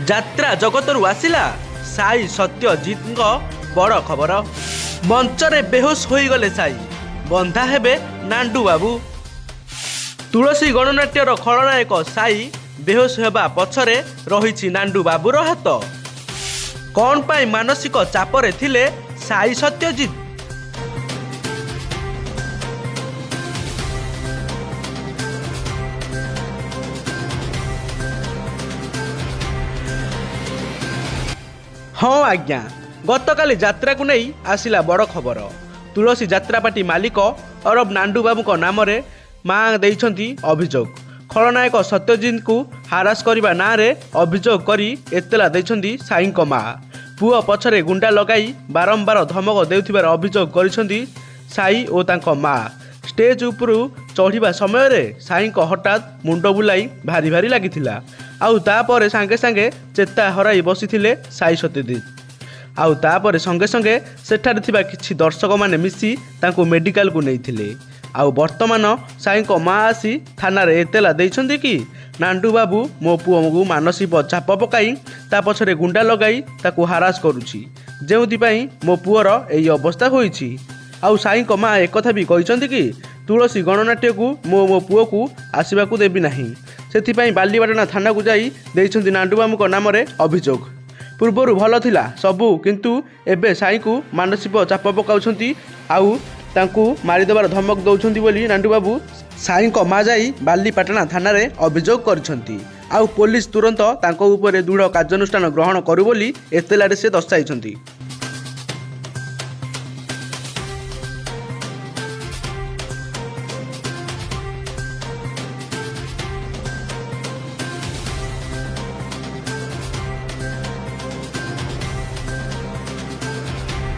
ଯାତ୍ରା ଜଗତରୁ ଆସିଲା ସାଇ ସତ୍ୟଜିତଙ୍କ ବଡ଼ ଖବର। ମଞ୍ଚରେ ବେହୋସ ହୋଇଗଲେ ସାଇ, ବନ୍ଧା ହେବେ ନାଣ୍ଡୁ ବାବୁ। ତୁଳସୀ ଗଣନାଟ୍ୟର ଖଳନାୟକ ସାଇ ବେହୋସ ହେବା ପଛରେ ରହିଛି ନାଣ୍ଡୁ ବାବୁର ହାତ। କ'ଣ ପାଇଁ ମାନସିକ ଚାପରେ ଥିଲେ ସାଇ ସତ୍ୟଜିତ? ହଁ ଆଜ୍ଞା, ଗତକାଲି ଯାତ୍ରାକୁ ନେଇ ଆସିଲା ବଡ଼ ଖବର। ତୁଳସୀ ଯାତ୍ରାପାଟି ମାଲିକ ଅରବ ନାଣ୍ଡୁ ବାବୁଙ୍କ ନାମରେ ମାଆ ଦେଇଛନ୍ତି ଅଭିଯୋଗ। ଖଳନାୟକ ସତ୍ୟଜିତଙ୍କୁ ହାରାସ କରିବା ନାଁରେ ଅଭିଯୋଗ କରି ଏତଲା ଦେଇଛନ୍ତି ସାଇଙ୍କ ମାଆ। ପୁଅ ପଛରେ ଗୁଣ୍ଡା ଲଗାଇ ବାରମ୍ବାର ଧମକ ଦେଉଥିବାର ଅଭିଯୋଗ କରିଛନ୍ତି ସାଇ ଓ ତାଙ୍କ ମାଆ। ଷ୍ଟେଜ ଉପରୁ ଚଢ଼ିବା ସମୟରେ ସାଇଙ୍କ ହଠାତ୍ ମୁଣ୍ଡ ବୁଲାଇ ଭାରି ଭାରି ଲାଗିଥିଲା। ଆଉ ତାପରେ ସାଙ୍ଗେ ସାଙ୍ଗେ ଚେତା ହରାଇ ବସିଥିଲେ ସାଇ ସତ୍ୟଜିତ। ଆଉ ତାପରେ ସଙ୍ଗେ ସଙ୍ଗେ ସେଠାରେ ଥିବା କିଛି ଦର୍ଶକମାନେ ମିଶି ତାଙ୍କୁ ମେଡ଼ିକାଲକୁ ନେଇଥିଲେ। ଆଉ ବର୍ତ୍ତମାନ ସାଇଙ୍କ ମାଆ ଆସି ଥାନାରେ ଏତଲା ଦେଇଛନ୍ତି କି ନାଣ୍ଡୁ ବାବୁ ମୋ ପୁଅକୁ ମାନସିକ ଚାପ ପକାଇ ତା ପଛରେ ଗୁଣ୍ଡା ଲଗାଇ ତାକୁ ହାରାସ କରୁଛି, ଯେଉଁଥିପାଇଁ ମୋ ପୁଅର ଏହି ଅବସ୍ଥା ହୋଇଛି। ଆଉ ସାଇଙ୍କ ମାଆ ଏକଥା ବି କହିଛନ୍ତି କି ତୁଳସୀ ଗଣନାଟ୍ୟକୁ ମୋ ପୁଅକୁ ଆସିବାକୁ ଦେବି ନାହିଁ। ସେଥିପାଇଁ ବାଲିପାଟଣା ଥାନାକୁ ଯାଇ ଦେଇଛନ୍ତି ନାଣ୍ଡୁବାବୁଙ୍କ ନାମରେ ଅଭିଯୋଗ। ପୂର୍ବରୁ ଭଲ ଥିଲା ସବୁ, କିନ୍ତୁ ଏବେ ସାଇଙ୍କୁ ମାନସିକ ଚାପ ପକାଉଛନ୍ତି ଆଉ ତାଙ୍କୁ ମାରିଦେବାର ଧମକ ଦେଉଛନ୍ତି ବୋଲି ନାଣ୍ଡୁବାବୁ ସାଇଙ୍କ ମା ଯାଇ ବାଲିପାଟଣା ଥାନାରେ ଅଭିଯୋଗ କରିଛନ୍ତି। ଆଉ ପୋଲିସ ତୁରନ୍ତ ତାଙ୍କ ଉପରେ ଦୃଢ଼ କାର୍ଯ୍ୟାନୁଷ୍ଠାନ ଗ୍ରହଣ କରୁ ବୋଲି ଏତଲାରେ ସେ ଦର୍ଶାଇଛନ୍ତି।